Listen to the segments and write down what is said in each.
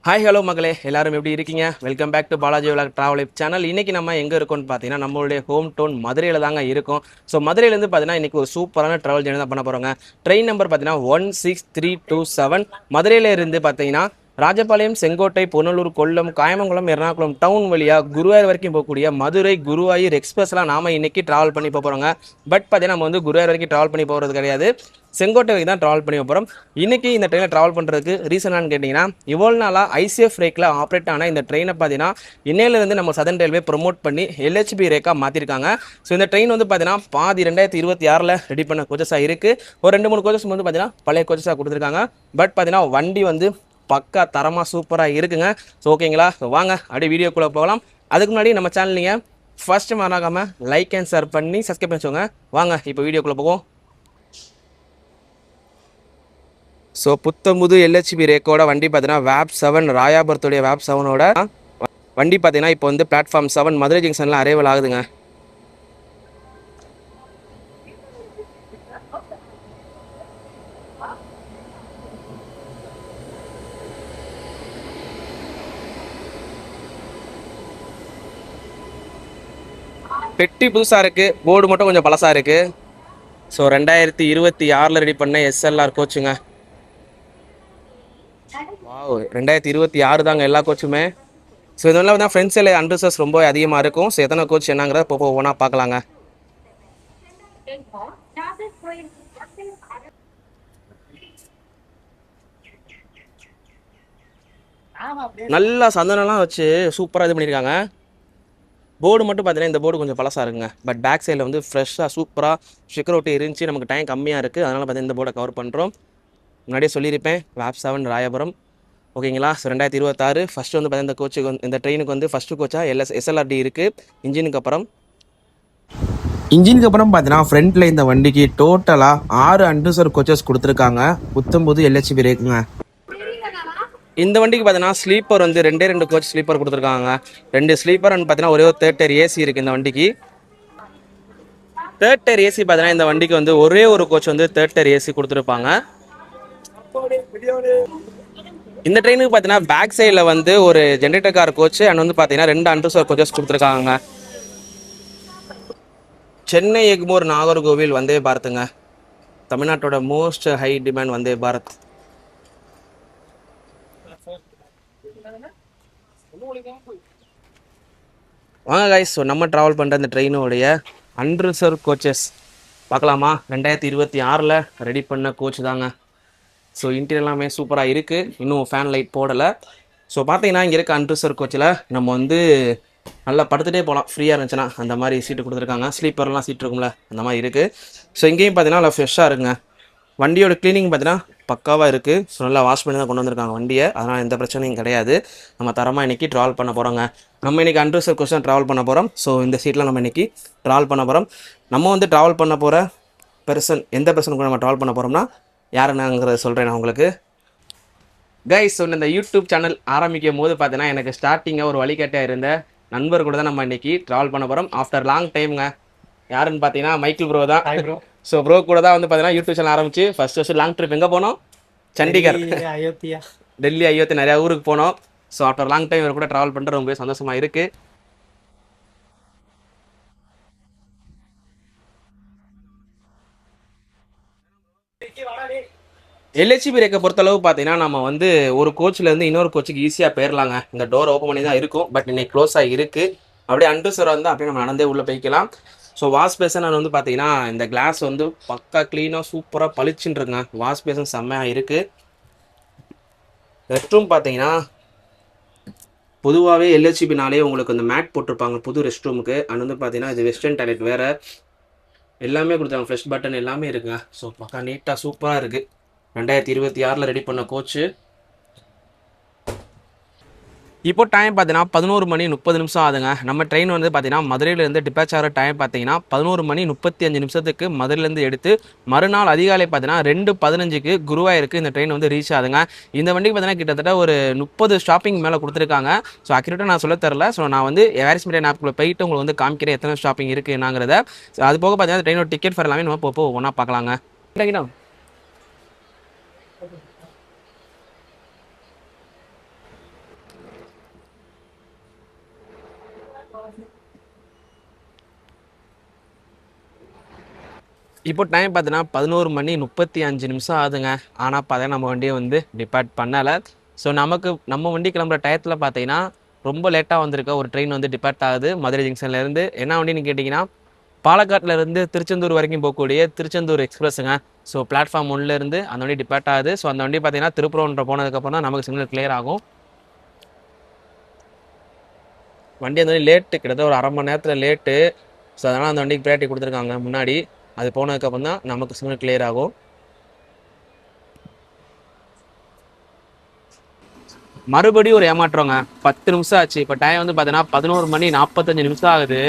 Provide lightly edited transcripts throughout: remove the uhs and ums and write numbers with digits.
Hi hello மகளே, எல்லாரும் எப்படி இருக்கீங்க? Welcome back to Balaji vlog travel channel. இன்றைக்கி நம்ம எங்கே இருக்கோம்னு பார்த்தீங்கன்னா நம்மளுடைய ஹோம் டவுன் மதுரையில் தாங்க இருக்கும். ஸோ மதுரையிலேருந்து பார்த்தீங்கன்னா இன்றைக்கி ஒரு சூப்பரான ட்ராவல் ஜேர்னி தான் பண்ண போகிறோங்க. ட்ரெயின் நம்பர் பார்த்தீங்கன்னா 16327. மதுரையில் இருந்து பார்த்தீங்கன்னா ராஜபாளையம், செங்கோட்டை, புனலூர், கொல்லம், காயமங்கலம், எர்ணாகுளம் டவுன் வழியாக குருவாயூர் வரைக்கும் போகக்கூடிய மதுரை குருவாயூர் எக்ஸ்பிரஸ்லாம் நாம் இன்றைக்கி ட்ராவல் பண்ணி போகிறோங்க. பட் பார்த்தீங்கன்னா நம்ம வந்து குருவாயூர் வரைக்கும் ட்ராவல் பண்ணி போகிறது கிடையாது, செங்கோட்டை வரைக்கும் தான் ட்ராவல் பண்ணி போகிறோம். இன்றைக்கி இந்த ட்ரெயினில் ட்ராவல் பண்ணுறதுக்கு ரீசனானு கேட்டிங்கன்னா, இவ்வளோ நாளாக ஐசிஎஃப் ரேக்கில் ஆப்ரேட் ஆன இந்த ட்ரெயினை பார்த்தீங்கன்னா இன்னையிலேருந்து நம்ம சதன் ரயில்வே ப்ரொமோட் பண்ணி எல்ஹெச்பி ரேக்காக மாற்றிருக்காங்க. ஸோ இந்த ட்ரெயின் வந்து பார்த்தீங்கன்னா பாதி 2026 ரெடி பண்ண கோச்சஸாக இருக்குது. ஒரு 2-3 கோச்சஸ் வந்து பார்த்தீங்கன்னா பழைய கோச்சஸாக கொடுத்துருக்காங்க. பட் பார்த்தீங்கன்னா வண்டி வந்து பக்கா தரமாக சூப்பராக இருக்குங்க. ஸோ ஓகேங்களா, வாங்க அப்படியே வீடியோக்குள்ளே போகலாம். அதுக்கு முன்னாடி நம்ம சேனல் நீங்கள் ஃபஸ்ட்டு மறக்காமல் லைக் அண்ட் ஷேர் பண்ணி சப்ஸ்கிரைப் பண்ணி வச்சுக்கோங்க. வாங்க இப்போ வீடியோக்குள்ளே போவோம். ஸோ புத்தம்புது எல்ஹெச்பி ரேக்கோட வண்டி பார்த்தீங்கன்னா வேப் 7 ராயாபுரத்துடைய வேப் 7ஓட வண்டி பார்த்தீங்கன்னா இப்போ வந்து பிளாட்ஃபார்ம் 7 மதுரை ஜங்ஷனில் அரைவல் ஆகுதுங்க. பெட்டி புதுசாக இருக்குது, போர்டு மட்டும் கொஞ்சம் பழசாக இருக்குது. ஸோ 2026 ரெடி பண்ண எஸ்எல்ஆர் கோச்சுங்க. வாவ், 2026 தாங்க எல்லா கோச்சுமே. ஸோ இதெல்லாம் தான் ஃப்ரெண்ட்ஸ் இல்லை அண்டர்சஸ் ரொம்ப அதிகமாக இருக்கும். ஸோ எத்தனை கோச் என்னங்கிறத இப்போ ஒவ்வொன்றா பார்க்கலாங்க. நல்லா சந்தனம்லாம் வச்சு சூப்பராக இது பண்ணியிருக்காங்க. போர்டு மட்டும் பார்த்தீங்கன்னா இந்த போர்டு கொஞ்சம் பழசாக இருக்குங்க. பட் பேக் சைடில் வந்து ஃப்ரெஷ்ஷாக சூப்பராக செக்யூரிட்டி இருந்துச்சு. நமக்கு டைம் கம்மியாக இருக்குது, அதனால் பார்த்தீங்கன்னா இந்த போர்டை கவர் பண்ணுறோம். முன்னாடியே சொல்லியிருப்பேன், வேப் 7 ராயபுரம். ஓகேங்களா. ஸோ 2026 ஃபஸ்ட்டு வந்து பார்த்தீங்கன்னா இந்த கோச்சுக்கு வந்து இந்த ட்ரெயினுக்கு வந்து ஃபஸ்ட்டு கோச்சாக எஸ்எல்ஆர்டி இருக்குது. இன்ஜினுக்கு அப்புறம் பார்த்தீங்கன்னா ஃப்ரண்ட்டில் இந்த வண்டிக்கு டோட்டலாக 6 அண்டர்சர் கோச்சஸ் கொடுத்துருக்காங்க. புத்தம்புது எல்ஹெச்பி ரேக்குங்க. இந்த வண்டிக்கு பார்த்தீங்கன்னா ஸ்லீப்பர் வந்து 2 கோச் ஸ்லீப்பர் கொடுத்துருக்காங்க. 2 ஸ்லீப்பர் அண்ட் பார்த்தீங்கன்னா ஒரே ஒரு தேர்ட் டயர் ஏசி இருக்குது இந்த வண்டிக்கு. தேர்ட் டயர் ஏசி பார்த்தீங்கன்னா இந்த வண்டிக்கு வந்து ஒரே ஒரு கோச் வந்து தேர்ட் டயர் ஏசி கொடுத்துருப்பாங்க. இந்த ட்ரெயினுக்கு பார்த்தீங்கன்னா பேக் சைடில் வந்து ஒரு ஜென்ரேட்டர் கார் கோச் அண்ட் வந்து பார்த்தீங்கன்னா 2 அண்டர்சர் கோச்சஸ் கொடுத்துருக்காங்க. சென்னை எக்மோர் நாகர்கோவில் வந்தே பாரத்துங்க. தமிழ்நாட்டோட most high demand Vande Bharat. வாங்க கைஸ், ஸோ நம்ம ட்ராவல் பண்ணுற இந்த ட்ரெயினோடைய அன்ரிசர்வ் கோச்சஸ் பார்க்கலாமா? 2026 ரெடி பண்ண கோச் தாங்க. ஸோ இன்டீரியர் எல்லாமே சூப்பராக இருக்குது, இன்னும் ஃபேன் லைட் போடலை. ஸோ பார்த்தீங்கன்னா இங்கே இருக்க அன்ரிசர்வ் கோச்சில் நம்ம வந்து நல்லா படுத்துகிட்டே போகலாம், ஃப்ரீயாக இருந்துச்சுன்னா. அந்த மாதிரி சீட்டு கொடுத்துருக்காங்க. ஸ்லீப்பர்லாம் சீட் இருக்கும்ல, அந்த மாதிரி இருக்குது. ஸோ இங்கேயும் பார்த்தீங்கன்னா நல்லா ஃப்ரெஷ்ஷாக இருக்குங்க. வண்டியோட க்ளீனிங் பார்த்தீங்கன்னா பக்காவாக இருக்குது. ஸோ நல்லா வாஷ் பண்ணி தான் கொண்டு வந்திருக்காங்க வண்டியை, அதனால் எந்த பிரச்சனையும் கிடையாது. நம்ம தரமாக இன்றைக்கி ட்ராவல் பண்ண போகிறோங்க. நம்ம இன்றைக்கி அன்ரிசர்வ் கோச் தான் ட்ராவல் பண்ண போகிறோம். ஸோ இந்த சீட்டில் நம்ம இன்றைக்கி ட்ராவல் பண்ண போகிறோம். நம்ம வந்து ட்ராவல் பண்ண போகிற எந்த பர்சனுக்கு நம்ம ட்ராவல் பண்ண போகிறோம்னா யாருன்னாங்கிறத சொல்கிறேன் நான் உங்களுக்கு. கைஸ், ஸோ இந்த யூடியூப் சேனல் ஆரம்பிக்கும் போது பார்த்தீங்கன்னா எனக்கு ஸ்டார்டிங்காக ஒரு வழிகாட்டியாக இருந்த நண்பர் கூட தான் நம்ம இன்றைக்கி ட்ராவல் பண்ண போகிறோம். ஆஃப்டர் லாங் டைமுங்க. யாருன்னு பார்த்தீங்கன்னா மைக்கிள் ப்ரோ தான். ஸோ ப்ரோ கூட தான் வந்து பார்த்தீங்கன்னா யூடியூப் சேனல் ஆரம்பிச்சு ஃபஸ்ட்டு லாங் ட்ரிப் எங்கே போனோம்? சண்டிகர், டெல்லி, அயோத்தி, நிறையா ஊருக்கு போனோம். ஸோ ஆஃப்டர் லாங் டைம் இவர் கூட ட்ராவல் பண்ணுறது ரொம்ப சந்தோஷமாக இருக்குது. எல்ஹெச்பி ரேக்கை பொறுத்தளவு பார்த்தீங்கன்னா நம்ம வந்து ஒரு கோச்சிலேருந்து இன்னொரு கோச்சுக்கு ஈஸியாக போயிடலாங்க. இந்த டோர் ஓப்பன் பண்ணி தான் இருக்கும், பட் இன்னைக்கு க்ளோஸாக இருக்குது. அப்படியே அண்டர்சர் வந்து அப்படியே நம்ம நடந்தே உள்ளே போய்க்கலாம். ஸோ வாஷ் பேசன் நான் வந்து பார்த்தீங்கன்னா இந்த கிளாஸ் வந்து பக்கா க்ளீனாக சூப்பராக பளிச்சுருக்குங்க. வாஷ் பேசன் செம்மையாக இருக்குது. ரெஸ்ட் ரூம் பார்த்தீங்கன்னா பொதுவாகவே எல்ஹெச்பினாலே உங்களுக்கு இந்த மேட் போட்டிருப்பாங்க புது ரெஸ்ட் ரூமுக்கு. அண்ட் வந்து பார்த்தீங்கன்னா இது வெஸ்டர்ன் டாய்லெட் வேறு, எல்லாமே கொடுத்தாங்க, ஃப்ரெஷ் பட்டன் எல்லாமே இருக்குங்க. ஸோ பக்கா நீட்டாக சூப்பராக இருக்குது. 2026 ரெடி பண்ண கோச்சு. இப்போ டைம் பார்த்தீங்கன்னா 11:30 ஆகுதுங்க. நம்ம ட்ரெயின் வந்து பார்த்தீங்கன்னா மதுரையிலேருந்து டிபாச் ஆகிற டைம் பார்த்தீங்கன்னா 11:35 மதுரையிலேருந்து எடுத்து மறுநாள் அதிகாலை பார்த்தீங்கன்னா 2:15 குருவாயூருக்கு இந்த ட்ரெயின் வந்து ரீச் ஆகுதுங்க. இந்த வண்டிக்கு பார்த்தீங்கன்னா கிட்டத்தட்ட ஒரு 30 ஸ்டாப்பிங் மேலே கொடுத்துருக்காங்க. ஸோ அக்யூரேட்டாக நான் சொல்ல தெரில. ஸோ நான் வந்து ஏர்ஸ் மீடியா ஆப்குள்ளே போயிட்டு உங்களுக்கு வந்து காமிக்கிறேன் எத்தனை ஸ்டாப்பிங் இருக்குது என்னங்கிறத. அது போக பார்த்தீங்கன்னா ட்ரெயினோட டிக்கெட் ஃபேர் எல்லாமே நம்ம இப்போ ஒன்றா பார்க்கலாங்க. இப்போ டைம் பார்த்தீங்கன்னா 11:35 ஆகுதுங்க. ஆனால் பார்த்தீங்கன்னா நம்ம வண்டியை வந்து டிபார்ட் பண்ணலை. ஸோ நம்ம வண்டி கிளம்புற டயத்தில் பார்த்தீங்கன்னா ரொம்ப லேட்டாக வந்திருக்க ஒரு ட்ரெயின் வந்து டிபார்ட் ஆகுது மதுரை ஜங்ஷன்லேருந்து. என்ன வண்டின்னு கேட்டிங்கன்னா பாலக்காட்டிலேருந்து திருச்செந்தூர் வரைக்கும் போகக்கூடிய திருச்செந்தூர் எக்ஸ்பிரஸுங்க. ஸோ பிளாட்ஃபார்ம் 1லேருந்து அந்த வண்டி டிபார்ட் ஆகுது. ஸோ அந்த வண்டி பார்த்தீங்கன்னா திருப்பூர் போனதுக்கப்புறம் தான் நமக்கு சிக்னல் கிளியர் ஆகும். வண்டி அந்த வண்டி லேட்டு, கிட்டத்தட்ட ஒரு 1/2 மணி நேரத்தில் லேட்டு. ஸோ அதனால் அந்த வண்டிக்கு ப்ரையாரிட்டி கொடுத்துருக்காங்க முன்னாடி. அது போனதுக்கப்புறம் தான் நமக்கு சிக்னல் கிளியர் ஆகும். மறுபடியும் ஒரு ஏமாற்றங்க. 10 நிமிஷம் ஆச்சு. இப்போ டைம் வந்து பார்த்தீங்கன்னா 11:45 ஆகுது.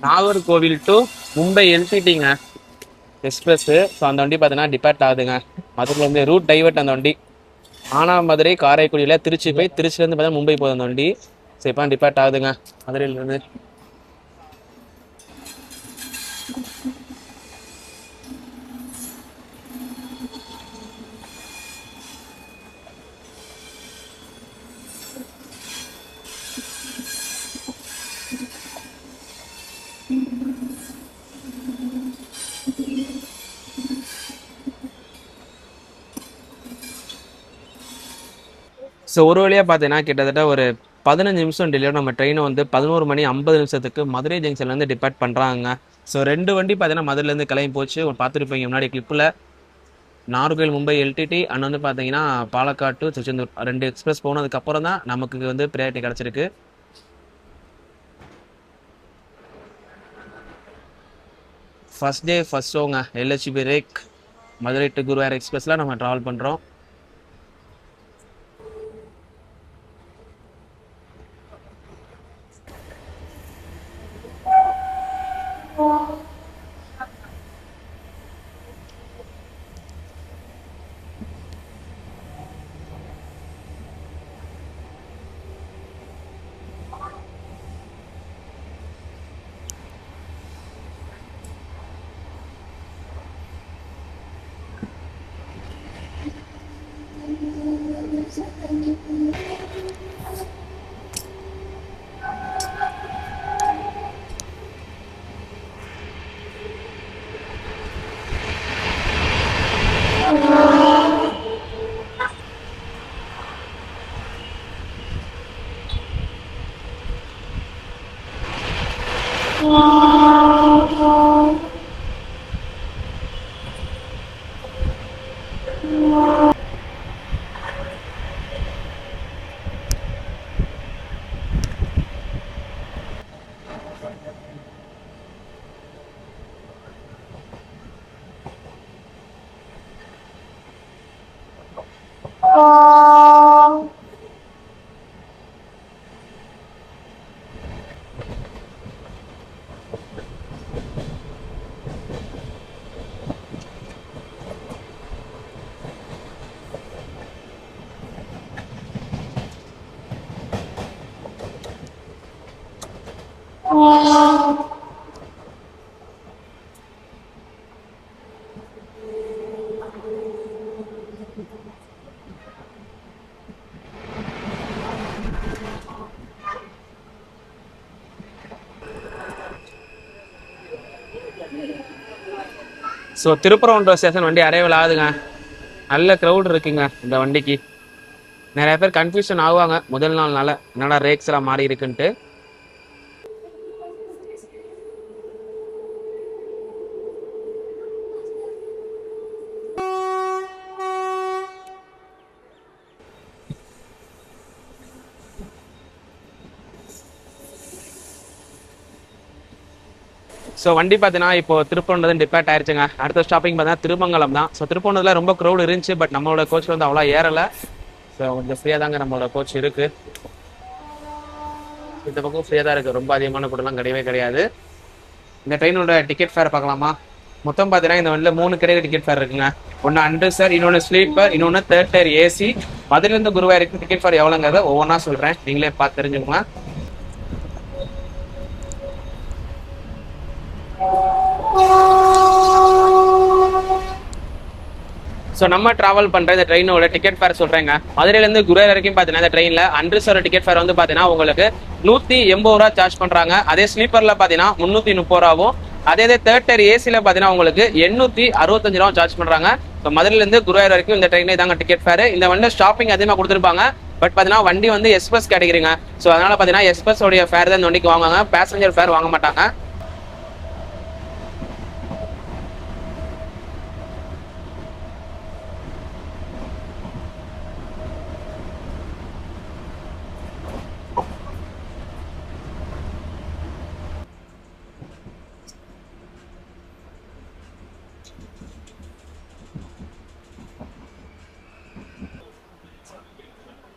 நாகர்கோவில் டு மும்பை எல்டிடிங்க எக்ஸ்பிரஸ்ஸு. ஸோ அந்த வண்டி பார்த்தீங்கன்னா டிபார்ட் ஆகுதுங்க. மதுரையிலேருந்து ரூட் டைவர்ட் அந்த வண்டி. மதுரை காரைக்குடியில் திருச்சி போய் திருச்சிலேருந்து பார்த்தீங்கன்னா மும்பை போகுது அந்த வண்டி. ஸோ இப்போ டிபார்ட் ஆகுதுங்க மதுரையிலேருந்து. ஸோ ஒரு வழியாக பார்த்தீங்கன்னா கிட்டத்தட்ட ஒரு 15 நிமிஷம் டிலே நம்ம ட்ரெயினை வந்து 11:50 மதுரை ஜங்ஷன்லேருந்து டிபார்ட் பண்ணுறாங்க. ஸோ 2 வண்டி பார்த்தீங்கன்னா மதுரையிலேருந்து கிளம்பி போச்சு. ஒரு பார்த்துருப்பீங்க முன்னாடி கிளிப்பில். நாகர்கோவில் மும்பை எல்டிடி அண்ட் வந்து பார்த்தீங்கன்னா பாலக்காடு டு திருச்செந்தூர் 2 எக்ஸ்பிரஸ் போனதுக்கப்புறம் தான் நமக்கு வந்து ப்ரையாரிட்டி கிடச்சிருக்கு. ஃபர்ஸ்ட் டே ஃபர்ஸ்ட் ஷோங்க LHB rake Madurai to Guruvayur எக்ஸ்பிரஸில் நம்ம ட்ராவல் பண்ணுறோம். ஸோ திருப்பரங்குன்றம் ஸ்டேஷன் வண்டி அரைவல் ஆகுதுங்க. நல்ல க்ரௌட் இருக்குங்க இந்த வண்டிக்கு. நிறைய பேர் கன்ஃபியூஷன் ஆகுவாங்க முதல் நாள்னால, என்னடா ரேக்ஸ் எல்லாம் மாறி இருக்குன்ட்டு. ஸோ வண்டி பார்த்தீங்கன்னா இப்போ திருப்பரங்குன்றம் டிபார்ட் ஆயிடுச்சுங்க. அடுத்த ஸ்டாப்பிங் பார்த்தீங்கன்னா திருமங்கலம் தான். ஸோ திருப்பரங்குன்றத்தில் ரொம்ப க்ரௌட் இருந்துச்சு. பட் நம்மளோட கோச் வந்து அவ்வளோ ஏறலை. ஸோ கொஞ்சம் ஃப்ரீயாக தாங்க நம்மளோட கோச் இருக்குது. இந்த பக்கம் ஃப்ரீயாக தான் இருக்குது. ரொம்ப அதிகமான கூட்டம்லாம் கிடையவே கிடையாது. இந்த ட்ரெயினோட டிக்கெட் ஃபேர் பார்க்கலாமா? மொத்தம் பார்த்தீங்கன்னா இந்த வண்டியில் 3 கிடையாது டிக்கெட் ஃபேர் இருக்குங்க. ஒன்று அண்டர்சர், இன்னொன்று ஸ்லீப்பர், இன்னொன்று 3rd tier ஏசி. மதுரையிலேருந்து குருவாயூருக்கு டிக்கெட் ஃபேர் எவ்வளோங்கிறத ஒவ்வொன்றா சொல்கிறேன், நீங்களே பார்த்து தெரிஞ்சுக்கோங்க. ஸோ நம்ம டிராவல் பண்ணுற இந்த ட்ரெயினோட டிக்கெட் ஃபேர் சொல்கிறேங்க. மதுரையிலேருந்து குருவாயூர் வரைக்கும் பார்த்தீங்கன்னா இந்த ட்ரெயினில் அன்ரிசர்வ் டிக்கெட் ஃபேர் வந்து பார்த்தீங்கன்னா உங்களுக்கு 180 ரூபா சார்ஜ் பண்ணுறாங்க. அதே ஸ்லீப்பரில் பார்த்தீங்கன்னா 330 ரூபாவும், அதே தேர்ட் டயர் ஏசியில் பார்த்தீங்கன்னா உங்களுக்கு 865 ரூபா சார்ஜ் பண்ணுறாங்க. ஸோ மதுரையிலேருந்து குருவாயூர் வரைக்கும் இந்த ட்ரெயினே தாங்க டிக்கெட் ஃபேர். இந்த வந்து ஷாப்பிங் அதிகமாக கொடுத்துருப்பாங்க. பட் பார்த்தீங்கன்னா வண்டி வந்து எக்ஸ்பிரஸ் கேட்டகிரிங்க. ஸோ அதனால பார்த்தீங்கன்னா எக்ஸ்பிரஸ் உடைய ஃபேர் தான் இந்த வண்டிக்கு வாங்குவாங்க, பேசஞ்சர் ஃபேர் வாங்க மாட்டாங்க.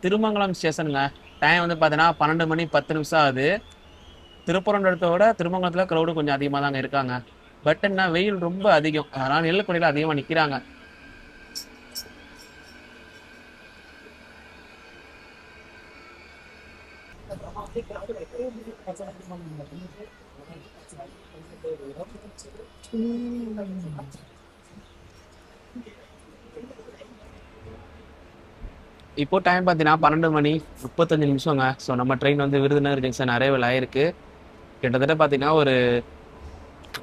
திருமங்கலம் ஸ்டேஷனுங்க. டைம் வந்து பார்த்தீங்கன்னா 12 மணி 10 நிமிஷம் ஆகுது. திருப்பரங்குன்றத்தை விட திருமங்கலத்தில் க்ரௌடு கொஞ்சம் அதிகமாக தாங்க இருக்காங்க. பட் என்ன வெயில் ரொம்ப அதிகம், அதனால் நெல்லுக்குடியில் அதிகமாக நிற்கிறாங்க. இப்போ டைம் பார்த்தீங்கன்னா 12 மணி 35 நிமிஷங்க. ஸோ நம்ம ட்ரெயின் வந்து விருதுநகர் ஜங்ஷன் அரைவல் ஆயிருக்கு. கிட்டத்தட்ட பார்த்தீங்கன்னா ஒரு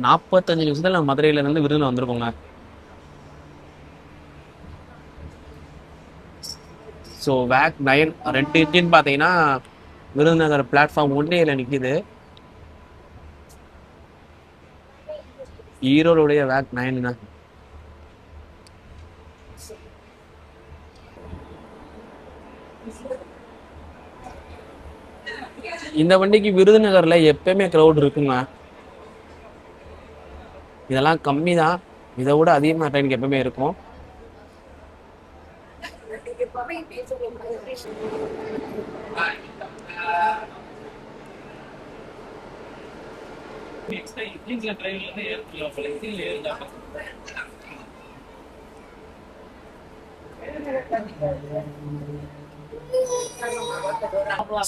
45 நிமிஷத்தில் நம்ம மதுரையிலேருந்து விருதுநகர் வந்திருக்கோங்க. ஸோ வேக் 9 2 இன்ஜின் பார்த்தீங்கன்னா விருதுநகர் பிளாட்ஃபார்ம் 1A நிற்கிது. ஈரோடுடைய வேக் 9ங்க. இந்த வண்டிக்கு விருதுநகர்ல எப்பயுமே க்ரௌட் இருக்குங்க. இதெல்லாம் கம்மி தான், இதை விட அதிகமாக ட்ரெயினுக்கு எப்பவுமே இருக்கும்.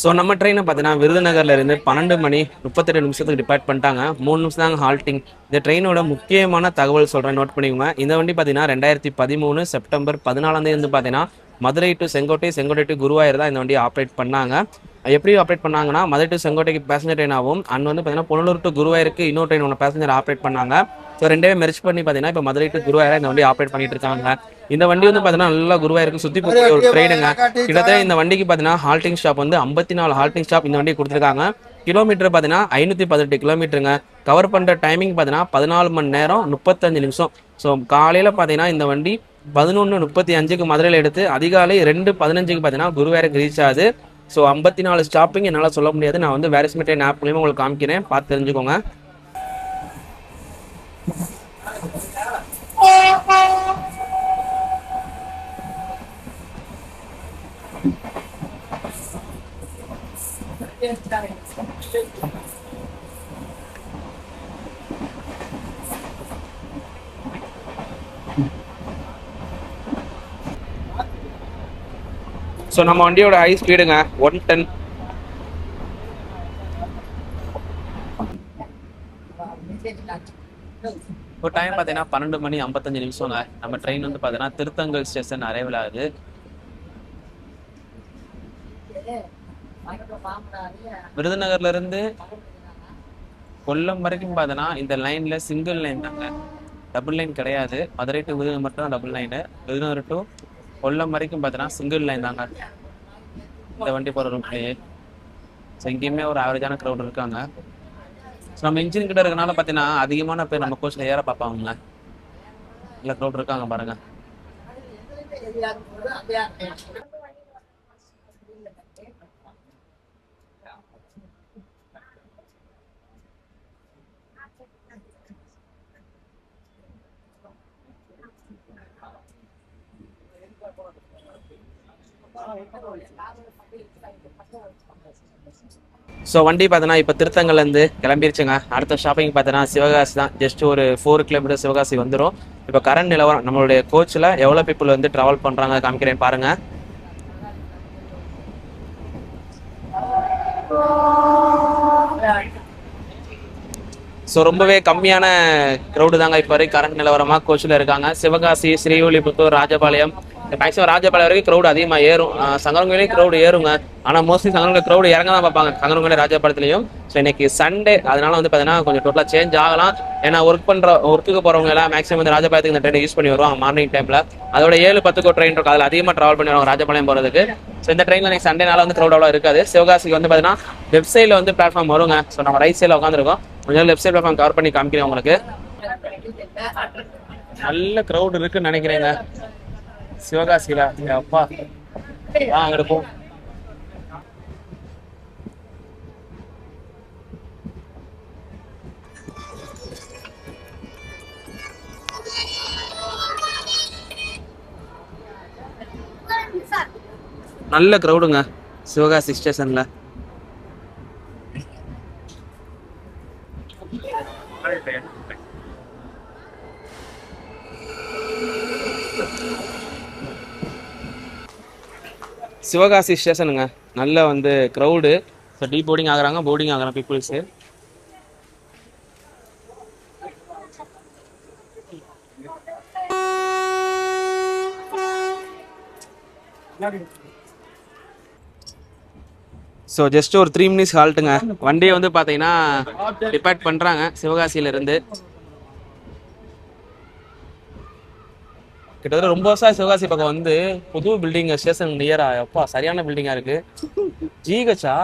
ஸோ நம்ம ட்ரெயினை பார்த்தீங்கன்னா விருதுநகர்ல இருந்து 12 மணி 38 நிமிஷத்துக்கு டிபார்ட் பண்ணிட்டாங்க. 3 நிமிஷம் தாங்க ஹால்ட்டிங். இந்த ட்ரெயினோட முக்கியமான தகவல் சொல்கிறேன், நோட் பண்ணிக்கோங்க. இந்த வண்டி பார்த்தீங்கன்னா 2013 செப்டம்பர் 14 வந்து பார்த்தீங்கன்னா மதுரை டு செங்கோட்டை, செங்கோட்டை டு குருவாயூர் தான் இந்த வண்டியை ஆப்ரேட் பண்ணாங்க. எப்படி ஆப்ரேட் பண்ணாங்கன்னா மதுரை டு செங்கோட்டைக்கு பேசஞ்சர் ட்ரெயின் ஆகும், அண்ட் வந்து பார்த்தீங்கன்னா புனலூர் டு குருவாயூருக்கு இன்னொரு ட்ரெயின் ஒன்று பேசஞ்சர் ஆப்ரேட் பண்ணாங்க. ஸோ ரெண்டே மெர்ஜ் பண்ணி பார்த்தீங்கன்னா இப்போ மதுரை டு குருவாயூரை இந்த வண்டி ஆப்ரேட் பண்ணிட்டு இருக்காங்க. இந்த வண்டி வந்து பார்த்தீங்கன்னா நல்லா குருவாயூருக்கு சுற்றி போகிற ஒரு ட்ரெயினுங்க. கிட்டத்தட்ட இந்த வண்டிக்கு பார்த்தீங்கன்னா ஹால்ட்டிங் ஸ்டாப் வந்து 54 ஹால்ட்டிங் ஸ்டாப் இந்த வண்டி கொடுத்துருக்காங்க. கிலோமீட்டர் பார்த்தீங்கன்னா 518 கிலோமீட்டருங்க. கவர் பண்ணுற டைமிங் பார்த்தீங்கன்னா 14 மணி நேரம் 35 நிமிஷம். ஸோ காலையில் பார்த்தீங்கன்னா இந்த வண்டி 11:35க்கு மதுரையில் எடுத்து அதிகாலை 2:15க்கு பார்த்தீங்கன்னா குருவாயூருக்கு ரீச் ஆகுது. ஸோ 54 ஸ்டாப்பிங் என்னால் சொல்ல முடியாது. நான் வந்து வேரிஸ்மே ட்ரெயின் ஆப் மூலியமாக உங்களுக்கு காமிக்கிறேன், பார்த்து தெரிஞ்சுக்கோங்க. ஸோ நம்ம வண்டியோட ஹை ஸ்பீடுங்க 110. இப்போ டைம் பார்த்தீங்கன்னா 12 மணி 55 நிமிஷங்க. நம்ம ட்ரெயின் வந்து பார்த்தீங்கன்னா திருத்தங்கல் ஸ்டேஷன் அரைவல் ஆகுது. விருதுநகர்ல இருந்து கொல்லம் வரைக்கும் பார்த்தீங்கன்னா இந்த லைன்ல சிங்கிள் லைன் தாங்க, டபுள் லைன் கிடையாது. மதுரை டு விருதுநகர் மட்டும் தான் double line. Virudhunagar to Kollam வரைக்கும் பார்த்தீங்கன்னா சிங்கிள் லைன் தாங்க இந்த வண்டி போகிற ரூட்லேயே. ஸோ இங்கேயுமே ஒரு ஆவரேஜான க்ரௌட் இருக்காங்க. ஸோ நம்ம இன்ஜின் கிட்ட இருக்கனால பார்த்தீங்கன்னா அதிகமான பேர் நம்ம கோச்சில் ஏற பார்ப்பாங்க. இல்லை க்ரௌட் இருக்காங்க பாருங்க. ஸோ வண்டி பார்த்தீங்கன்னா இப்போ திருத்தங்கல்லேருந்து கிளம்பிருச்சுங்க. அடுத்த ஷாப்பிங் பார்த்தீங்கன்னா சிவகாசி தான். ஜஸ்ட் ஒரு 4 கிலோமீட்டர் சிவகாசி வந்துடும். இப்போ கரண்ட் நிலவரம் நம்மளுடைய கோச்சில் எவ்வளோ பீப்புள் வந்து ட்ராவல் பண்ணுறாங்க காமிக்கிறேன் பாருங்க. ஸோ ரொம்பவே கம்மியான க்ரௌடு தாங்க இப்போ வரைக்கும் கரண்ட் நிலவரமாக கோச்சில் இருக்காங்க. சிவகாசி, ஸ்ரீவில்லிபுத்தூர், ராஜபாளையம், மேக்ஸிமம் ராஜபாளையம் வரைக்கும் க்ரௌடு அதிகமாக ஏறும். சங்கரங்கோயிலையும் க்ரௌடு ஏறுங்க. ஆனால் மோஸ்ட்லி சங்கரங்கோயில் க்ரௌடு இறங்க தான் பார்ப்பாங்க, சங்கரங்கோயில் ராஜபாளையத்துலையும். ஸோ இன்னைக்கு சண்டே, அதனால வந்து பார்த்தீங்கன்னா கொஞ்சம் டோட்டலாக சேஞ்ச் ஆகலாம். ஏன்னா ஒர்க்குக்கு போகிறவங்க எல்லாம் மேக்ஸிமம் வந்து ராஜபாளையத்துக்கு இந்த ட்ரெயின் யூஸ் பண்ணி வருவாங்க மார்னிங் டைமில். அதோட 7:10 ட்ரெயின் இருக்கும், அதில் அதிகமாக ட்ராவல் பண்ணி வருவாங்க ராஜபாளையம் போகிறதுக்கு. ஸோ இந்த ட்ரெயினில் இன்னைக்கு சண்டேனால வந்து க்ரௌட் அவ்வளோ இருக்காது. சிவகாசிக்கு வந்து பார்த்தீங்கன்னா லெஃப்ட் சைடில் வந்து பிளாட்ஃபார்ம் வருங்க. ஸோ நம்ம ரைட் சைடில் உட்காந்துருக்கோம். கொஞ்சம் லெஃப்ட் சைட் பிளாட்ஃபார்ம் கவர் பண்ணி காமிக்கிறேன் உங்களுக்கு. நல்ல க்ரௌட் இருக்குன்னு நினைக்கிறேங்க சிவகாசியில. அப்பா அங்க இருக்கும். நல்ல க்ரௌடுங்க சிவகாசி ஸ்டேஷன்ல. சிவகாசி ஸ்டேஷனுங்க, நல்ல வந்து க்ரௌடு. ஸோ டீ போர்டிங் ஆகுறாங்க, போர்டிங் ஆகுறாங்க பீப்புள்ஸு. ஸோ ஜஸ்ட் ஒரு 3 minutes ஹால்ட்டுங்க. வண்டியை வந்து பார்த்தீங்கன்னா டிபார்ட் பண்ணுறாங்க சிவகாசியிலேருந்து. கிட்டத்தட்ட ரொம்ப வருஷம் சிவகாசி பக்கம் வந்து புது பில்டிங் ஸ்டேஷன் நியரா. அப்பா சரியான பில்டிங்கா இருக்கு. ஜிஹெச்சா?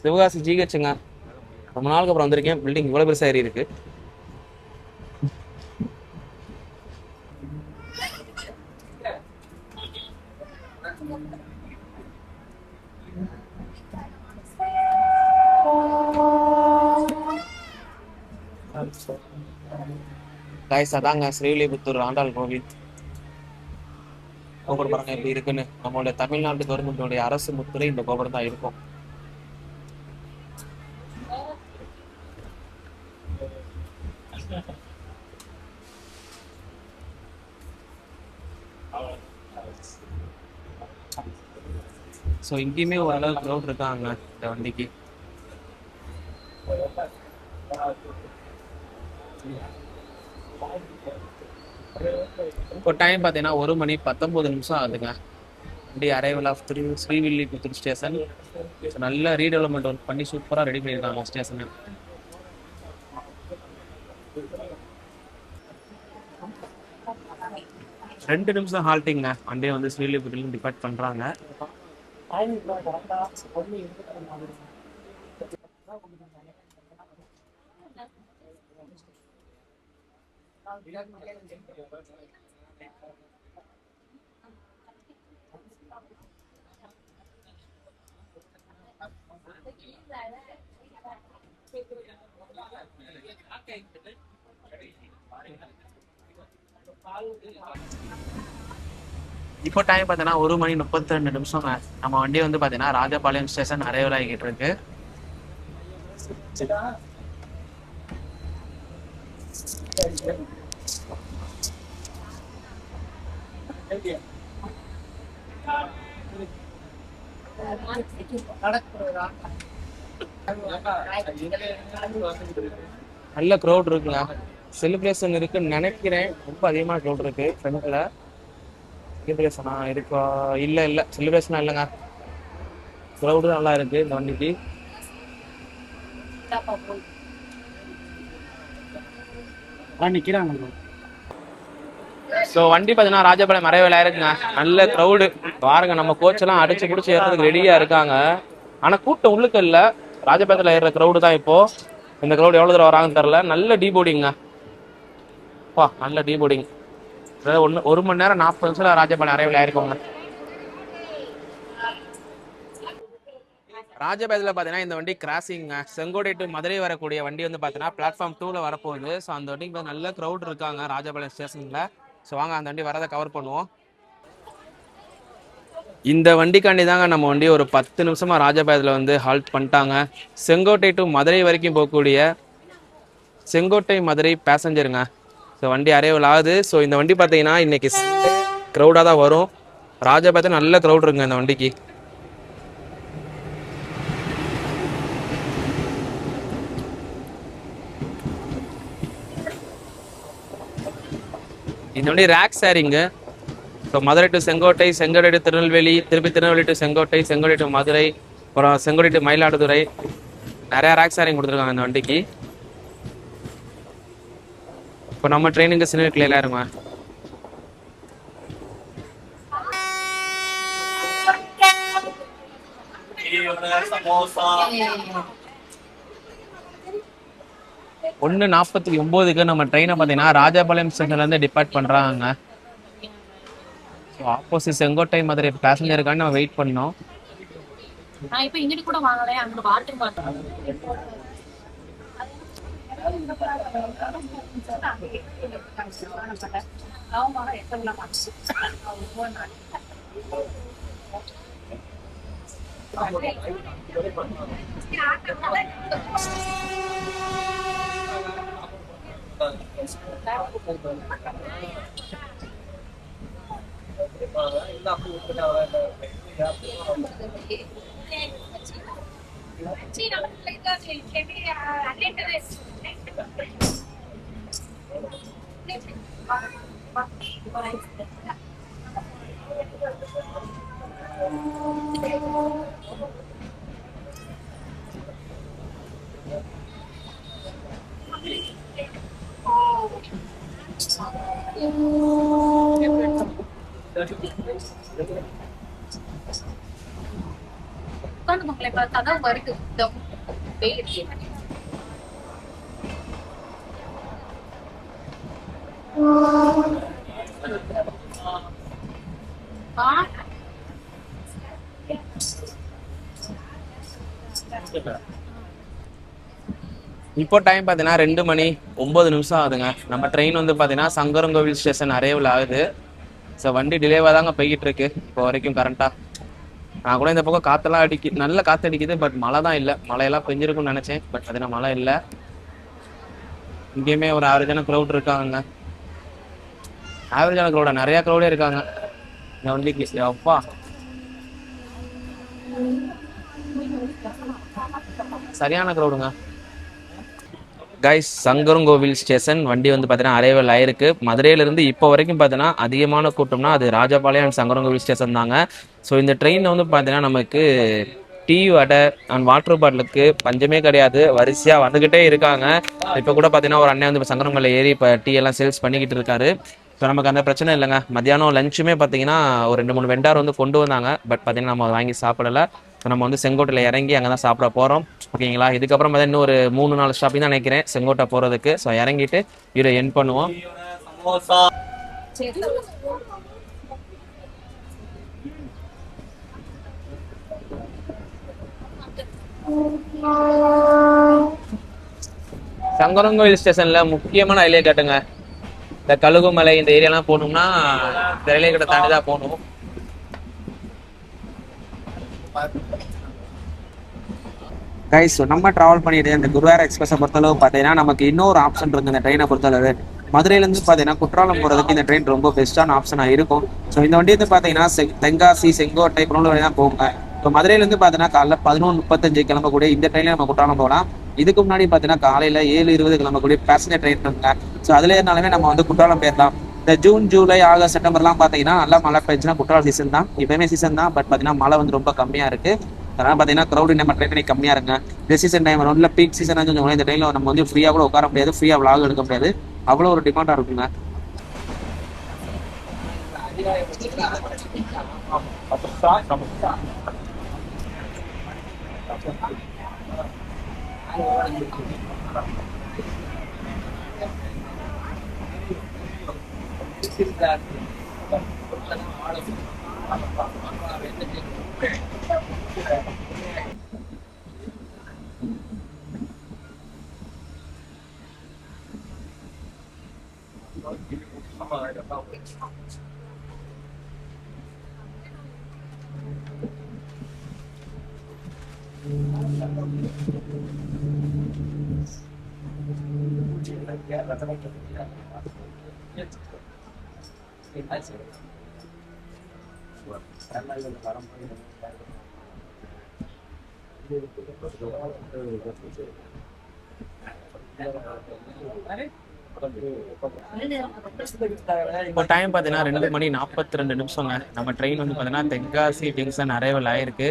சிவகாசி ஜிஹெச்சுங்க. ரொம்ப நாளுக்கு அப்புறம் வந்திருக்கேன். பில்டிங் இவ்வளவு பெருசா ஏறி இருக்கு. அதாங்க ஸ்ரீவில்லிபுத்தூர் ஆண்டாள் கோவில். கோபுரம் பாருங்க எப்படி இருக்குன்னு. நம்மளுடைய தமிழ்நாட்டு கவர்மெண்டோடைய அரசு முத்திரை இந்த கோபுரம் தான் இருக்கும். ஸோ இங்கேயுமே ஓரளவு க்ரௌட் இருக்காங்க இந்த வண்டிக்கு. இப்போ டைம் பார்த்தீங்கன்னா 1:19 ஆகுதுங்க. வண்டி அரைவல் ஆஃப் ஸ்ரீவில்லிபுத்தூர் ஸ்டேஷன். நல்ல ரீடெவலப்மெண்ட் ஒர்க் பண்ணி சூப்பராக ரெடி பண்ணியிருக்காங்க ஸ்டேஷனை. ரெண்டு நிமிஷம் ஹால்ட்டிங்க. வண்டியை வந்து ஸ்ரீவில்லிபுத்தூர்ல டிபார்ட் பண்ணுறாங்க. இப்போ டைம் பார்த்தீங்கன்னா 1:32. நம்ம வண்டி வந்து பார்த்தீங்கன்னா ராஜபாளையம் ஸ்டேஷன் அரைவல் ஆகிட்டு இருக்கு. நல்ல க்ரௌட் இருக்குங்க. செலிப்ரேஷன் இருக்குன்னு நினைக்கிறேன். ரொம்ப அதிகமான க்ரௌட் இருக்கு ஃப்ரண்ட்ல. செலிப்ரேஷனா இருக்கா? இல்லை செலிப்ரேஷனா இல்லைங்க. க்ரௌடு நல்லா இருக்கு இந்த வண்டிக்கு. நிற்கிறாங்க. ஸோ வண்டி பார்த்தீங்கன்னா ராஜபாளையம் மறைவேல இருக்குங்க. நல்ல க்ரௌடு பாருங்க. நம்ம கோச்செல்லாம் அடிச்சு பிடிச்சி ஏறதுக்கு ரெடியா இருக்காங்க. ஆனால் கூட்டம் உள்ளுக்கு இல்லை. ராஜபாளையத்தில் ஏறுற க்ரௌடு தான் இப்போ. இந்த க்ரௌடு எவ்வளோ தூரம் வராங்கன்னு தெரில. நல்ல டீபோர்டிங்க. நல்ல டீபோர்டிங். அதாவது 1 மணி நேரம் 40 நிமிஷம் ராஜபாளையம் அரைவில் ஆயிருக்கோங்க. ராஜபாளையத்தில் பார்த்தீங்கன்னா இந்த வண்டி கிராசிங்க. செங்கோட்டை டு மதுரை வரக்கூடிய வண்டி வந்து பார்த்தீங்கன்னா பிளாட்ஃபார்ம் 2ல வரப்போகுது. ஸோ அந்த வண்டிக்கு நல்ல க்ரௌட் இருக்காங்க ராஜபாளையம் ஸ்டேஷனில். ஸோ வாங்க அந்த வண்டி வரதை கவர் பண்ணுவோம். இந்த வண்டிக்காண்டி தாங்க நம்ம வண்டி ஒரு 10 நிமிஷமாக ராஜபாளையத்தில் வந்து ஹால்ட் பண்ணிட்டாங்க. செங்கோட்டை டு மதுரை வரைக்கும் போகக்கூடிய செங்கோட்டை மதுரை பேசஞ்சருங்க. ஸோ வண்டி அரைவல் ஆகுது. ஸோ இந்த வண்டி பார்த்தீங்கன்னா இன்னைக்கு க்ரௌடாக தான் வரும். ராஜபாளையத்தில் நல்ல க்ரௌட் இருக்குங்க இந்த வண்டிக்கு. இந்த வண்டி rack sharing. So Madurai to Sengottai, Sengottai to Tirunelveli, திருப்பி திருநெல்வேலி டு செங்கோட்டை, செங்கோட்டை டு மதுரை, அப்புறம் செங்கோட்டை டு மயிலாடுதுறை. நிறையா ரேக் ஷேரிங் கொடுத்துருக்காங்க இந்த வண்டிக்கு. இப்போ நம்ம ட்ரெயினுங்க சின்ன இருங்க. ஒன்று 49க்கு நம்ம ட்ரெயினை பார்த்தீங்கன்னா ராஜபாளையம் ஸ்டேஷன்லேருந்து டிபார்ட் பண்ணுறாங்க. ஸோ ஆப்போசிட் செங்கோட்டை மதுரை பேசஞ்சருக்கான நம்ம வெயிட் பண்ணோம். இப்போ இங்கிட்டு கூட வாங்கலை, அங்கே வாட்டர் பாட்டில் கதவு வருது. இப்போ டைம் பார்த்தீங்கன்னா 2:09 ஆகுதுங்க. நம்ம ட்ரெயின் வந்து பார்த்தீங்கன்னா சங்கரன்கோவில் ஸ்டேஷன் அரைவல் ஆகுது. ஸோ வண்டி டிலேவாக தாங்க போய்கிட்டு இருக்கு இப்போ வரைக்கும் கரண்ட்டாக. நான் கூட இந்த பக்கம் காற்றெல்லாம் நல்ல காற்று அடிக்குது. பட் மழை தான் இல்லை. மழையெல்லாம் பெஞ்சிருக்கும்னு நினச்சேன். பட் பார்த்தீங்கன்னா மழை இல்லை. இங்கேயுமே ஒரு ஆவரேஜான க்ரௌட் இருக்காங்க. ஆவரேஜான க்ரௌடா, நிறையா க்ரௌடே இருக்காங்க இந்த வண்டிக்கு. அப்பா சரியான க்ரௌடுங்க. கைஸ், சங்கரன்கோவில் ஸ்டேஷன் வண்டி வந்து பார்த்தீங்கன்னா அரைவல் ஆயிருக்கு. மதுரையிலேருந்து இப்போ வரைக்கும் பார்த்தீங்கன்னா அதிகமான கூட்டம்னா அது ராஜபாளையம் அண்ட் சங்கரன்கோவில் ஸ்டேஷன் தாங்க. ஸோ இந்த ட்ரெயினில் வந்து பார்த்தீங்கன்னா நமக்கு டீ, வடை அண்ட் வாட்டர் பாட்டிலுக்கு பஞ்சமே கிடையாது. வரிசையாக வந்துக்கிட்டே இருக்காங்க. இப்போ கூட பார்த்தீங்கன்னா ஒரு அண்ணன் வந்து இப்போ சங்கரன்கோவில் ஏறி இப்போ டீ எல்லாம் சேல்ஸ் பண்ணிக்கிட்டு இருக்காரு. ஸோ நமக்கு அந்த பிரச்சனை இல்லைங்க. மத்தியானம் லஞ்சுமே பார்த்தீங்கன்னா ஒரு 2-3 வெண்டார் வந்து கொண்டு வந்தாங்க. பட் பார்த்தீங்கன்னா நம்ம வாங்கி சாப்பிடலை. ஸோ நம்ம வந்து செங்கோட்டையில் இறங்கி அங்கே தான் சாப்பிட போகிறோம். ஓகேங்களா? இதுக்கப்புறம் பார்த்தீங்கன்னா இன்னும் ஒரு 3-4 ஸ்டாப்பிங் தான் நினைக்கிறேன் செங்கோட்டை போகிறதுக்கு. ஸோ இறங்கிட்டு இதை என் பண்ணுவோம். சங்கரன்கோவில் ஸ்டேஷன்ல முக்கியமான ரயில்வே கட்டுங்க. இந்த கழுகுமலை இந்த ஏரியாலாம் போகணும்னா இந்த ரயில்வே கட்டை தாண்டி தான் போகணும். கைஸ், நம்ம டிராவல் பண்ணிட்டு இந்த குருவாயூர் எக்ஸ்பிரஸை பொறுத்தளவு பார்த்தீங்கன்னா நமக்கு இன்னொரு ஆப்ஷன் இருக்கு. இந்த ட்ரெயினை பொறுத்தளவு மதுரையிலேருந்து பார்த்தீங்கன்னா குற்றாலம் போகிறதுக்கு இந்த ட்ரெயின் ரொம்ப பெஸ்ட்டான ஆப்ஷனாக இருக்கும். ஸோ இந்த வண்டி வந்து பார்த்தீங்கன்னா தென்காசி, செங்கோட்டை, புறநூல் தான் போங்க. இப்போ மதுரையிலேருந்து பார்த்தீங்கன்னா காலைல 11:35 கிளம்பக்கூடிய இந்த ட்ரெயினில் நம்ம குற்றாலம் போகலாம். இதுக்கு முன்னாடி பார்த்தீங்கன்னா காலையில் 7:20 கிளம்பக்கூடிய பேசஞ்சர் ட்ரெயின் இருக்குங்க. ஸோ அதில் இருந்தாலுமே நம்ம வந்து குற்றாலம் போயிடலாம். இந்த ஜூன், ஜூலை, ஆகஸ்ட், செப்டம்பர்லாம் பார்த்தீங்கன்னா நல்லா மழை பெஞ்சுன்னா குற்றாலம் சீசன் தான். இப்போயுமே சீசன் தான். பட் பார்த்தீங்கன்னா மழை வந்து ரொம்ப கம்மியாக இருக்குது. அதனால் பார்த்தீங்கன்னா க்ரௌடு நம்ம ட்ரெயின் கம்மியாக இருங்க. இந்த சீசன் டைம் ஒன்றில் பீக் சீசன் கொஞ்சம் இந்த ட்ரெயினில் நம்ம வந்து ஃப்ரீயாக கூட உட்கார முடியாது, ஃப்ரீயாக விளாக் எடுக்க முடியாது. அவ்வளோ ஒரு டிமாண்டாக இருக்குங்க. இப்போ டைம் பார்த்தீங்கன்னா 2:42 நம்ம ட்ரெயின் வந்து பார்த்தீங்கன்னா தென்காசி ஜங்ஷன் அரைவல் ஆயிருக்கு.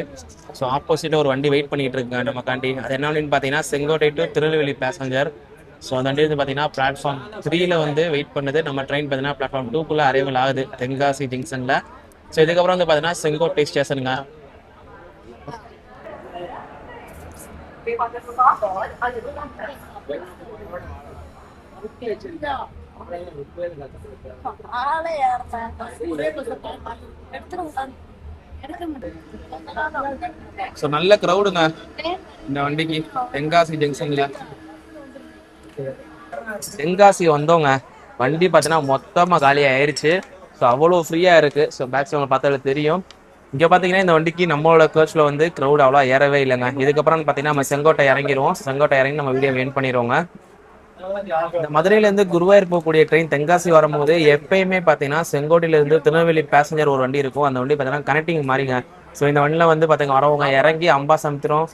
ஸோ ஆப்போசிட்டில் ஒரு வண்டி வெயிட் பண்ணிட்டு இருக்குங்க நமக்காண்டி. அது என்ன அப்படின்னு பார்த்தீங்கன்னா Sengottai to Tirunelveli passenger. So அந்த வண்டி வந்து பார்த்தீங்கன்னா பிளாட்ஃபார்ம் 3ல வந்து வெயிட் பண்ணுது. நம்ம ட்ரெயின் பார்த்தீங்கன்னா பிளாட்ஃபார்ம் 2க்குள்ளே அரைவல் ஆகுது தென்காசி ஜங்ஷனில். ஸோ இதுக்கப்புறம் வந்து பார்த்தீங்கன்னா செங்கோட்டை ஸ்டேஷனுங்க. ஸோ நல்ல க்ரௌடுங்க இந்த வண்டிக்கு தென்காசி ஜங்ஷன்ல. தென்காசி வந்தோங்க வண்டி பார்த்தீங்கன்னா மொத்தமாக காலியாக ஆயிடுச்சு. ஸோ அவ்வளோ ஃப்ரீயாக இருக்குது. ஸோ பேக் சைடில் பார்த்தாலே தெரியும். இங்கே பார்த்தீங்கன்னா இந்த வண்டிக்கு நம்மளோட கோச்சில் வந்து க்ரௌட் அவ்வளோ ஏறவே இல்லைங்க. இதுக்கப்புறம் பார்த்தீங்கன்னா நம்ம செங்கோட்டை இறங்கிடுவோம். செங்கோட்டை இறங்கி நம்ம வீடியோ எண்ட் பண்ணிடுவோங்க. இந்த மதுரையிலேருந்து குருவாயூர் போகக்கூடிய ட்ரெயின் தென்காசி வரும்போது எப்பயுமே பார்த்தீங்கன்னா செங்கோட்டையிலேருந்து திருநெல்வேலி பேசஞ்சர் ஒரு வண்டி இருக்கும். அந்த வண்டி பார்த்தீங்கன்னா கனெக்டிங் மாதிரிங்க. ஸோ இந்த வண்டியில் வந்து பார்த்தீங்கன்னா வரவங்க இறங்கி அம்பாசமுத்திரம்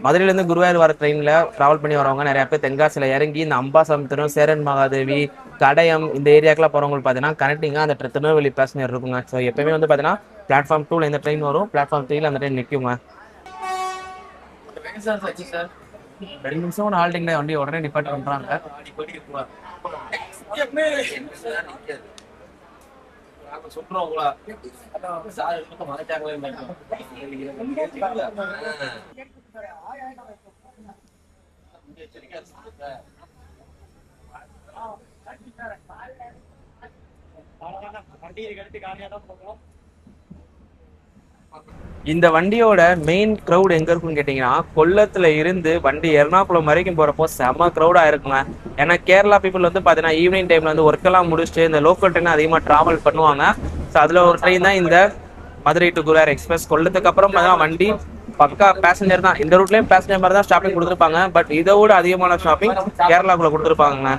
மதுரையிலேருந்து குருவாயூர் வர ட்ரெயினில் ட்ராவல் பண்ணி வரவங்க நிறைய பேர் தென்காசியில் இறங்கி இந்த அம்பாசமுத்திரம் சேரன் மகாதேவி கடையம் இந்த ஏரியாக்கெல்லாம் போகிறவங்களுக்கு பார்த்தீங்கன்னா கனெக்டிங்காக அந்த திருநெல்வேலி பேசஞ்சர் இருக்குங்க. ஸோ எப்பயுமே வந்து பார்த்தீங்கன்னா பிளாட்ஃபார்ம் 2ல இந்த ட்ரெயின் வரும், பிளாட்ஃபார்ம் 3ல அந்த ட்ரெயின் நிற்குங்க. 2 நிமிஷம் ஹால்டிங்ல வண்டி உடனே டிபார்ட் பண்றாங்க. இந்த வண்டியோட மெயின் க்ரௌட் எங்க இருக்குன்னு கேட்டீங்கன்னா கொல்லத்துல இருந்து வண்டி எர்ணாகுளம் வரைக்கும் போறப்போ செம க்ரௌடா இருக்குங்க. ஏன்னா கேரளா பீப்புள் வந்து பாத்தீங்கன்னா ஈவினிங் டைம்ல வந்து ஒர்க் எல்லாம் முடிச்சுட்டு இந்த லோக்கல் ட்ரெயின் அதிகமா டிராவல் பண்ணுவாங்க. ஸோ அதுல ஒரு ட்ரெயின் தான் இந்த மதுரை டு குருவாயூர் எக்ஸ்பிரஸ். கொல்லத்துக்கு அப்புறம் பார்த்தீங்கன்னா வண்டி பக்கா பேசஞ்சர் தான். இந்த ரூட்லயும் பேசஞ்சர் மாதிரி தான் ஸ்டாப்பிங் கொடுத்துருப்பாங்க. பட் இதை விட அதிகமான ஸ்டாப்பிங் கேரளாக்குள்ள கொடுத்துருப்பாங்க.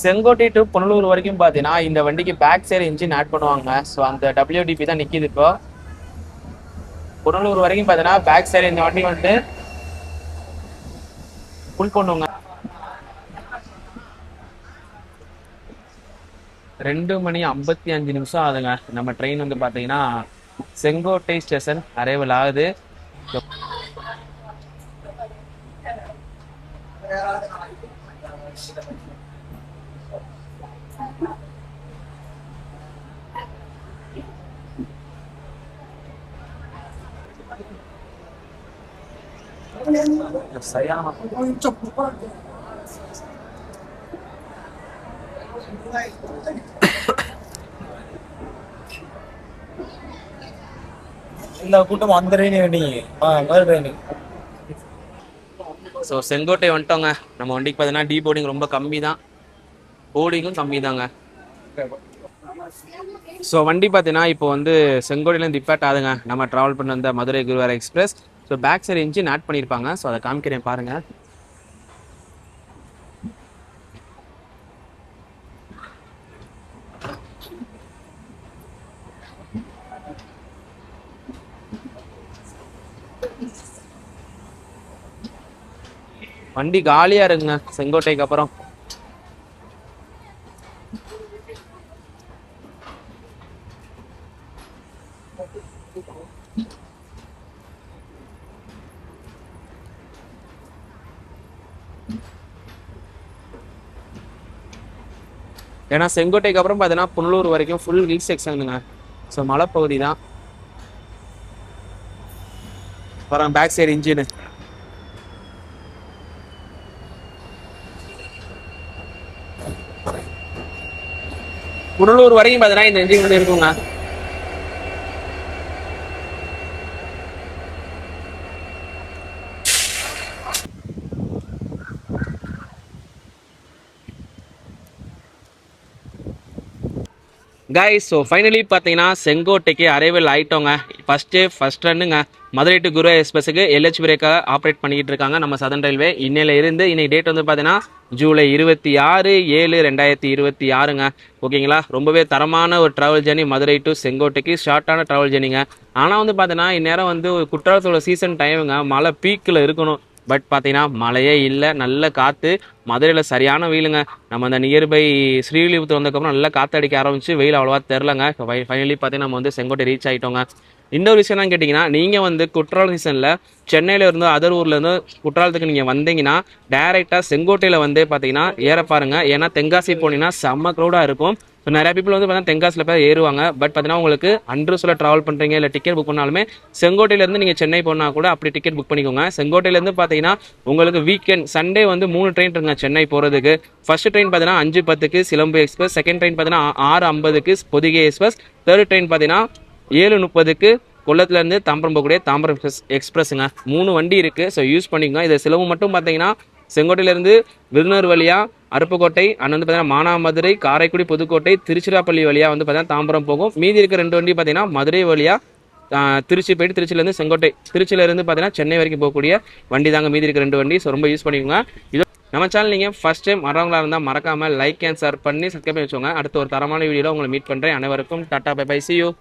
செங்கோட்டை டு புனலூர் வரைக்கும் பார்த்தீங்கன்னா இந்த வண்டிக்கு பேக் சைடு இன்ஜின் ஆட் பண்ணுவாங்க. ஸோ அந்த WDP தான் நிற்கிது. இப்போ புனலூர் வரைக்கும் பார்த்தீங்கன்னா பேக் சைடு இந்த வண்டி வந்து ஃபுல் பண்ணுவாங்க. 2:55 ஆகுதுங்க. நம்ம ட்ரெயின் வந்து பார்த்தீங்கன்னா செங்கோட்டை ஸ்டேஷன் அரைவல் ஆகுது. சரியான இந்த கூட்டம் அந்த ட்ரெயின். ஸோ செங்கோட்டை வந்துட்டோங்க. நம்ம வண்டிக்கு பார்த்தீங்கன்னா டீ போர்டிங் ரொம்ப கம்மி தான், போர்டிங்கும் கம்மி தாங்க. ஸோ வண்டி பார்த்தீங்கன்னா இப்போ வந்து செங்கோட்டையிலேருந்து டிபார்ட் ஆகுதுங்க. நம்ம ட்ராவல் பண்ண வந்த Madurai Guruvayur express. So back side engine add பண்ணியிருப்பாங்க. ஸோ அதை காமிக்கிறேன் பாருங்க. வண்டி காலியா இருக்குங்க செங்கோட்டைக்கு அப்புறம். ஏன்னா செங்கோட்டைக்கு அப்புறம் பார்த்தீங்கன்னா புனலூர் வரைக்கும் ஃபுல் ஹில் செக்ஷனுங்க. ஸோ மலைப்பகுதி தான். அப்புறம் பேக் சைடு இன்ஜின் புடலூர் வரைக்கும் பார்த்தீங்கன்னா இந்த என்ஜின் வந்து இருக்குங்க. கைஸ் ஸோ ஃபைனலி பார்த்தீங்கன்னா செங்கோட்டைக்கு அரைவல் ஆகிட்டோங்க. ஃபர்ஸ்ட் ரன்னுங்க. மதுரை டு குரு எக்ஸ்பிரஸுக்கு LH பிரேக்காக ஆப்ரேட் பண்ணிக்கிட்டு இருக்காங்க நம்ம சதன் ரயில்வே. இன்னையில இருந்து இன்னைக்கு டேட் வந்து பார்த்தீங்கன்னா ஜூலை 26/7/2026ங்க. ஓகேங்களா, ரொம்பவே தரமான ஒரு ட்ராவல் ஜர்னி மதுரை டு செங்கோட்டைக்கு. ஷார்ட்டான ட்ராவல் ஜர்னிங்க. ஆனால் வந்து பார்த்தீங்கன்னா இந்நேரம் வந்து குற்றாலத்தோட சீசன் டைமுங்க. மழை பீக்கில் இருக்கணும். பட் பார்த்தீங்கன்னா மழையே இல்லை, நல்ல காற்று. மதுரையில் சரியான வெயிலுங்க. நம்ம அந்த நியர்பை ஸ்ரீவில்லிபுத்தூர் வந்ததுக்கப்புறம் நல்லா காற்று அடிக்க ஆரம்பிச்சு வெயில் அவ்வளோவா தெரிலங்க. ஃபைனலி பார்த்தீங்கன்னா நம்ம வந்து செங்கோட்டை ரீச் ஆகிட்டோங்க. இன்னொரு விஷயம் என்ன கேட்டிங்கன்னா, நீங்கள் வந்து குற்றாலம் சீசனில் சென்னையில் இருந்து அதர் ஊர்லேருந்து குற்றாலத்துக்கு நீங்கள் வந்தீங்கன்னா டேரெக்டாக செங்கோட்டையில் வந்து பார்த்தீங்கன்னா ஏற பாருங்க. ஏன்னா தென்காசி போனீங்கன்னா செம்ம க்ரௌடாக இருக்கும். ஸோ நிறைய பீப்புள் வந்து பார்த்தீங்கன்னா தென்காசியில் போய் ஏறுவாங்க. பட் பார்த்தீங்கன்னா உங்களுக்கு அன்ட்ரூஸில் ட்ராவல் பண்ணுறீங்க இல்லை டிக்கெட் புக் பண்ணாலுமே செங்கோட்டையிலேருந்து நீங்கள் சென்னை போனால் கூட அப்படி டிக்கெட் புக் பண்ணிக்கோங்க. செங்கோட்டையிலேருந்து பார்த்தீங்கன்னா உங்களுக்கு வீக்கெண்ட் சண்டே வந்து 3 ட்ரெயின் இருக்குங்க சென்னை போகிறதுக்கு. ஃபர்ஸ்ட் ட்ரெயின் பார்த்தீங்கன்னா 5:10க்கு சிலம்பு எக்ஸ்பிரஸ், செகண்ட் ட்ரெயின் பார்த்தீங்கன்னா 6:50க்கு பொதிகை எக்ஸ்பிரஸ், தேர்ட் ட்ரெயின் பார்த்தீங்கன்னா 7:30க்கு கொல்லத்துலேருந்து தாம்பரம் போகக்கூடிய தாம்பரம் எக்ஸ்பிரஸுங்க. 3 வண்டி இருக்குது. ஸோ யூஸ் பண்ணிக்கோங்க. இதை சிலவு மட்டும் பார்த்தீங்கன்னா செங்கோட்டையிலேருந்து விருதுநகர் வழியாக அருப்புக்கோட்டை அண்ட் வந்து பார்த்தீங்கன்னா மானாமதுரை, காரைக்குடி, புதுக்கோட்டை, திருச்சிராப்பள்ளி வழியாக வந்து பார்த்தீங்கன்னா தாம்பரம் போகும். மீதி இருக்க 2 வண்டி பார்த்தீங்கன்னா மதுரை வழியாக திருச்சி போயிட்டு திருச்சியிலேருந்து செங்கோட்டை, திருச்சியிலேருந்து பார்த்தீங்கன்னா சென்னை வரைக்கும் போகக்கூடிய வண்டி தாங்க மீதி இருக்க 2 வண்டி. ஸோ ரொம்ப யூஸ் பண்ணிக்கோங்க. இது நம்ம சேனல் நீங்கள் ஃபஸ்ட் டைம் வரவங்களா இருந்தால் மறக்காமல் லைக் அண்ட் ஷேர் பண்ணி சப்ஸ்கிரைப் பண்ணி வச்சுக்கோங்க. அடுத்த ஒரு தரமான வீடியோவில் உங்களை மீட் பண்ணுறேன். அனைவருக்கும் tata bye bye, see you.